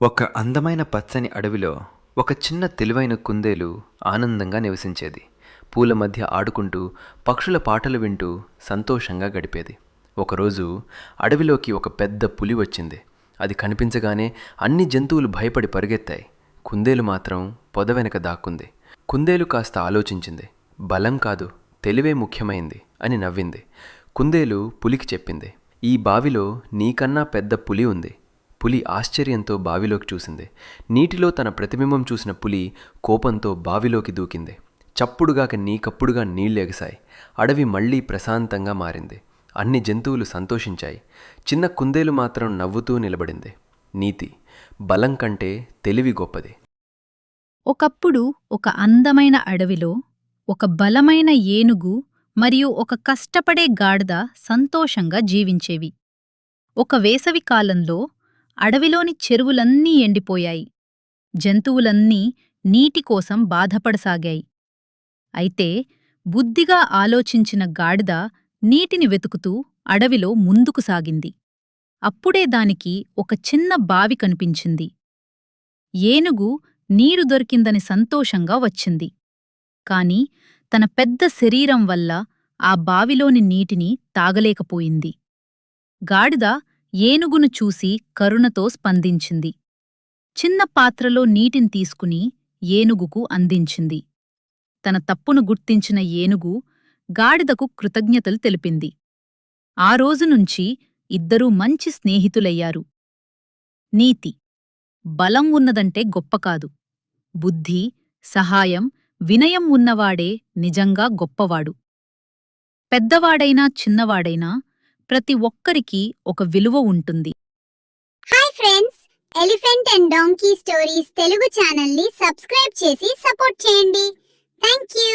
ఒక అందమైన పచ్చని అడవిలో ఒక చిన్న తెలివైన కుందేలు ఆనందంగా నివసించేది. పూల మధ్య ఆడుకుంటూ, పక్షుల పాటలు వింటూ సంతోషంగా గడిపేది. ఒకరోజు అడవిలోకి ఒక పెద్ద పులి వచ్చింది. అది కనిపించగానే అన్ని జంతువులు భయపడి పరిగెత్తాయి. కుందేలు మాత్రం పొద వెనక దాక్కుంది. కుందేలు కాస్త ఆలోచించింది. బలం కాదు, తెలివే ముఖ్యమైంది అని నవ్వింది. కుందేలు పులికి చెప్పింది, ఈ బావిలో నీకన్నా పెద్ద పులి ఉంది. పులి ఆశ్చర్యంతో బావిలోకి చూసింది. నీటిలో తన ప్రతిబింబం చూసిన పులి కోపంతో బావిలోకి దూకింది. చప్పుడుగాక నీకప్పుడుగా నీళ్లెగసాయి. అడవి మళ్లీ ప్రశాంతంగా మారింది. అన్ని జంతువులు సంతోషించాయి. చిన్న కుందేలు మాత్రం నవ్వుతూ నిలబడింది. నీతి: బలం కంటే తెలివి గొప్పది. ఒకప్పుడు ఒక అందమైన అడవిలో ఒక బలమైన ఏనుగు మరియు ఒక కష్టపడే గాడిద సంతోషంగా జీవించేవి. ఒక వేసవి కాలంలో అడవిలోని చెరువులన్నీ ఎండిపోయాయి. జంతువులన్నీ నీటికోసం బాధపడసాగాయి. అయితే బుద్ధిగా ఆలోచించిన గాడిద నీటిని వెతుకుతూ అడవిలో ముందుకు సాగింది. అప్పుడే దానికి ఒక చిన్న బావి కనిపించింది. ఏనుగు నీరు దొరికిందని సంతోషంగా వచ్చింది. కాని తన పెద్ద శరీరం వల్ల ఆ బావిలోని నీటిని తాగలేకపోయింది. గాడిద ఏనుగును చూసి కరుణతో స్పందించింది. చిన్న పాత్రలో నీటిని తీసుకుని ఏనుగుకు అందించింది. తన తప్పును గుర్తించిన ఏనుగు గాడిదకు కృతజ్ఞతలు తెలిపింది. ఆ రోజునుంచి ఇద్దరూ మంచి స్నేహితులయ్యారు. నీతి: బలం ఉన్నదంటే గొప్ప కాదు. బుద్ధి, సహాయం, వినయం ఉన్నవాడే నిజంగా గొప్పవాడు. పెద్దవాడైనా చిన్నవాడైనా ప్రతి ఒక్కరికీ ఒక విలువ ఉంటుంది. Hi friends, elephant and donkey stories Telugu ఛానల్ని సబ్స్క్రైబ్ చేసి సపోర్ట్ చేయండి. Thank you.